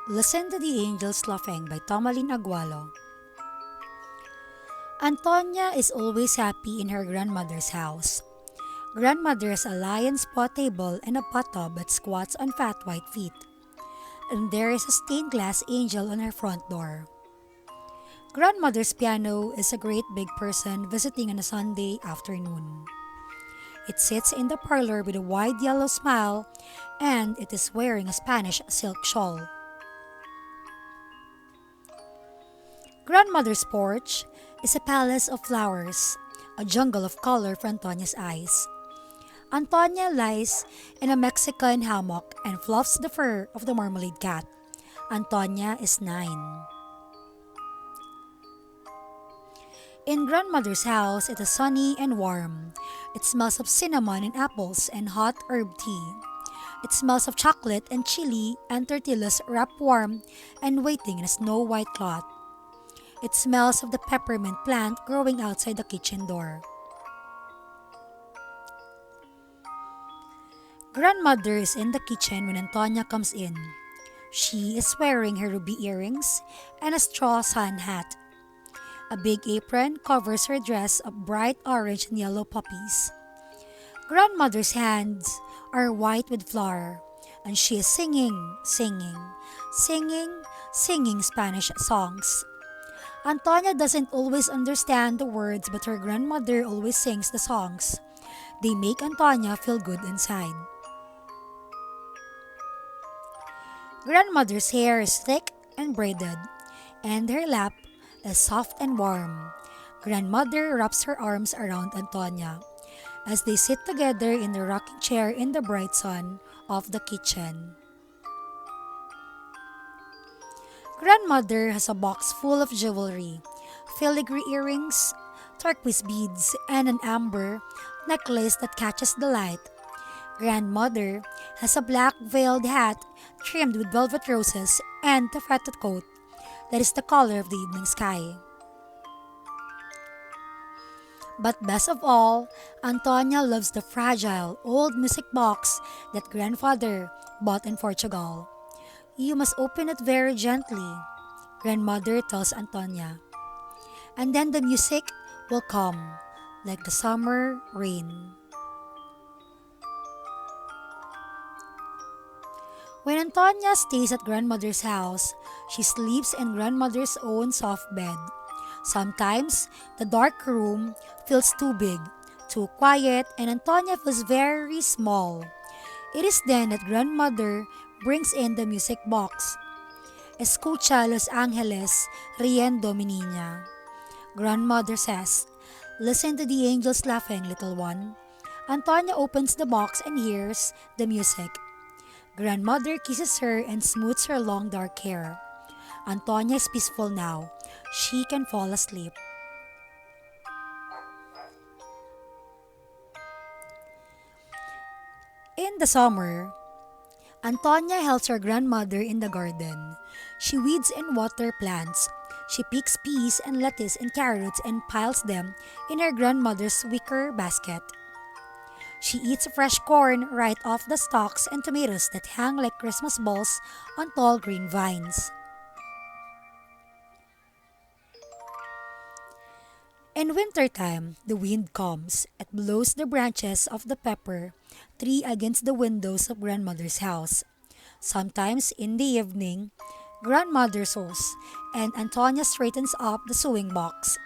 Listen to the Angels Laughing by Tomalin Agualo. Antonia is always happy in her grandmother's house. Grandmother has a lion's paw table and a pot tub that squats on fat white feet. And there is a stained glass angel on her front door. Grandmother's piano is a great big person visiting on a Sunday afternoon. It sits in the parlor with a wide yellow smile and it is wearing a Spanish silk shawl. Grandmother's porch is a palace of flowers, a jungle of color for Antonia's eyes. Antonia lies in a Mexican hammock and fluffs the fur of the marmalade cat. Antonia is 9. In grandmother's house, it is sunny and warm. It smells of cinnamon and apples and hot herb tea. It smells of chocolate and chili and tortillas wrapped warm and waiting in a snow-white cloth. It smells of the peppermint plant growing outside the kitchen door. Grandmother is in the kitchen when Antonia comes in. She is wearing her ruby earrings and a straw sun hat. A big apron covers her dress of bright orange and yellow poppies. Grandmother's hands are white with flour, and she is singing Spanish songs. Antonia doesn't always understand the words, but her grandmother always sings the songs. They make Antonia feel good inside. Grandmother's hair is thick and braided, and her lap is soft and warm. Grandmother wraps her arms around Antonia as they sit together in the rocking chair in the bright sun of the kitchen. Grandmother has a box full of jewelry, filigree earrings, turquoise beads, and an amber necklace that catches the light. Grandmother has a black veiled hat trimmed with velvet roses and a taffeta coat that is the color of the evening sky. But best of all, Antonia loves the fragile old music box that grandfather bought in Portugal. You must open it very gently, grandmother tells Antonia. And then the music will come, like the summer rain. When Antonia stays at grandmother's house, she sleeps in grandmother's own soft bed. Sometimes, the dark room feels too big, too quiet, and Antonia feels very small. It is then that grandmother brings in the music box. Escucha los ángeles riendo mi niña. Grandmother says, listen to the angels laughing, little one. Antonia opens the box and hears the music. Grandmother kisses her and smooths her long dark hair. Antonia is peaceful now. She can fall asleep. In the summer, Antonia helps her grandmother in the garden. She weeds and water plants. She picks peas and lettuce and carrots and piles them in her grandmother's wicker basket. She eats fresh corn right off the stalks and tomatoes that hang like Christmas balls on tall green vines. In wintertime, the wind comes. It blows the branches of the pepper tree against the windows of grandmother's house. Sometimes in the evening, grandmother sews, and Antonia straightens up the sewing box,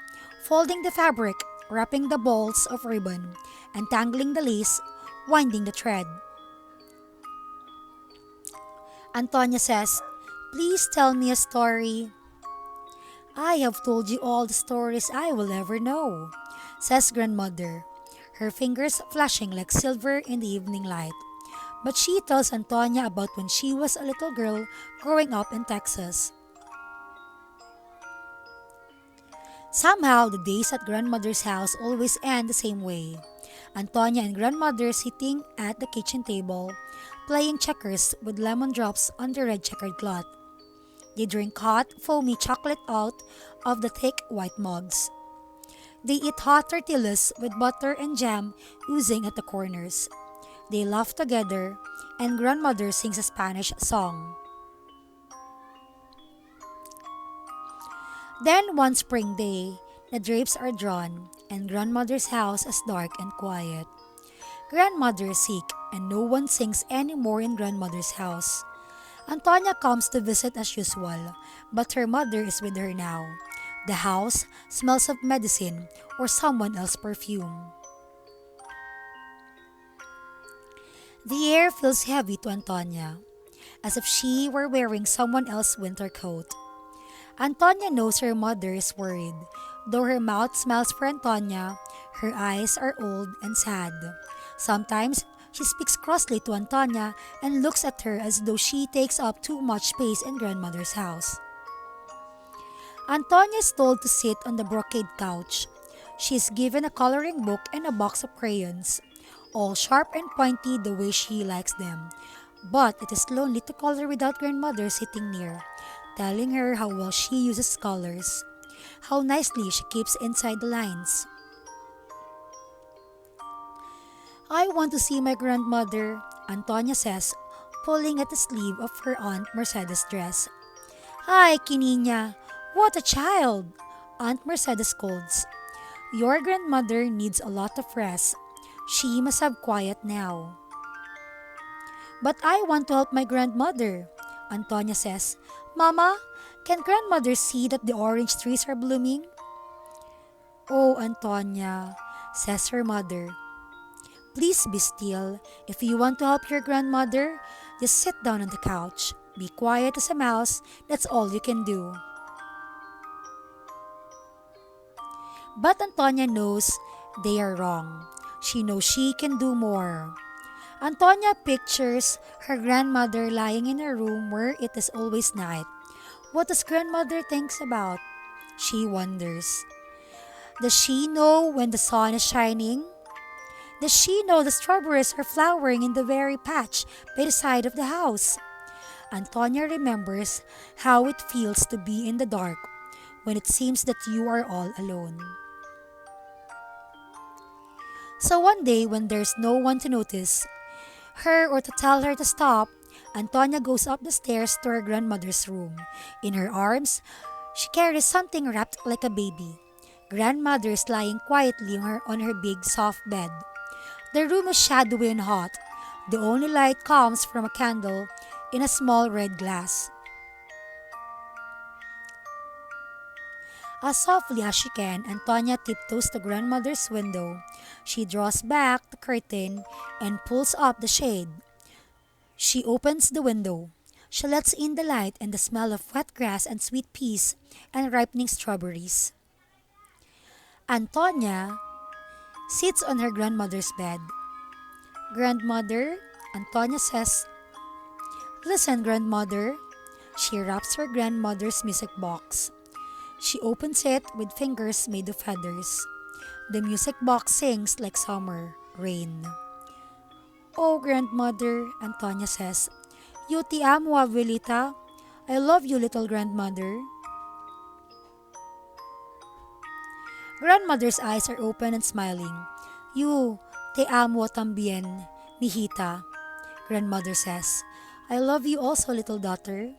folding the fabric, wrapping the balls of ribbon, untangling the lace, winding the thread. Antonia says, please tell me a story. I have told you all the stories I will ever know, says grandmother, her fingers flashing like silver in the evening light. But she tells Antonia about when she was a little girl growing up in Texas. Somehow, the days at grandmother's house always end the same way. Antonia and grandmother sitting at the kitchen table, playing checkers with lemon drops on the red checkered cloth. They drink hot, foamy chocolate out of the thick white mugs. They eat hot tortillas with butter and jam oozing at the corners. They laugh together, and grandmother sings a Spanish song. Then one spring day, the drapes are drawn, and grandmother's house is dark and quiet. Grandmother is sick, and no one sings anymore in grandmother's house. Antonia comes to visit as usual, but her mother is with her now. The house smells of medicine or someone else's perfume. The air feels heavy to Antonia, as if she were wearing someone else's winter coat. Antonia knows her mother is worried. Though her mouth smiles for Antonia, her eyes are old and sad. Sometimes, she speaks crossly to Antonia and looks at her as though she takes up too much space in grandmother's house. Antonia is told to sit on the brocade couch. She is given a coloring book and a box of crayons, all sharp and pointy the way she likes them. But it is lonely to color without grandmother sitting near, telling her how well she uses colors, how nicely she keeps inside the lines. I want to see my grandmother, Antonia says, pulling at the sleeve of her Aunt Mercedes' dress. Hi, Kinina. What a child! Aunt Mercedes scolds. Your grandmother needs a lot of rest. She must have quiet now. But I want to help my grandmother, Antonia says. Mama, can grandmother see that the orange trees are blooming? Oh, Antonia, says her mother. Please be still. If you want to help your grandmother, just sit down on the couch. Be quiet as a mouse. That's all you can do. But Antonia knows they are wrong. She knows she can do more. Antonia pictures her grandmother lying in a room where it is always night. What does grandmother think about? She wonders. Does she know when the sun is shining? Does she know the strawberries are flowering in the very patch by the side of the house? Antonia remembers how it feels to be in the dark when it seems that you are all alone. So one day when there's no one to notice her or to tell her to stop, Antonia goes up the stairs to her grandmother's room. In her arms, she carries something wrapped like a baby. Grandmother is lying quietly on her big soft bed. The room is shadowy and hot. The only light comes from a candle in a small red glass. As softly as she can, Antonia tiptoes to grandmother's window. She draws back the curtain and pulls up the shade. She opens the window. She lets in the light and the smell of wet grass and sweet peas and ripening strawberries. Antonia sits on her grandmother's bed. Grandmother, Antonia says, Listen, grandmother. She wraps her grandmother's music box. She opens it with fingers made of feathers. The music box sings like summer rain. Oh, grandmother, Antonia says, Yo te amo, abuelita. I love you, little grandmother. Grandmother's eyes are open and smiling. You te amo también, mijita. Grandmother says, I love you also, little daughter.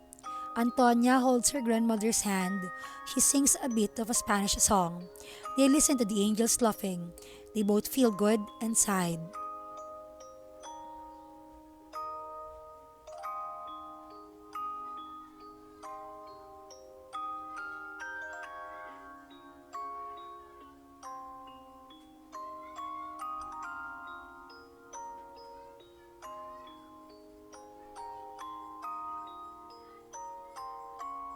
Antonia holds her grandmother's hand. She sings a bit of a Spanish song. They listen to the angels laughing. They both feel good and sighed.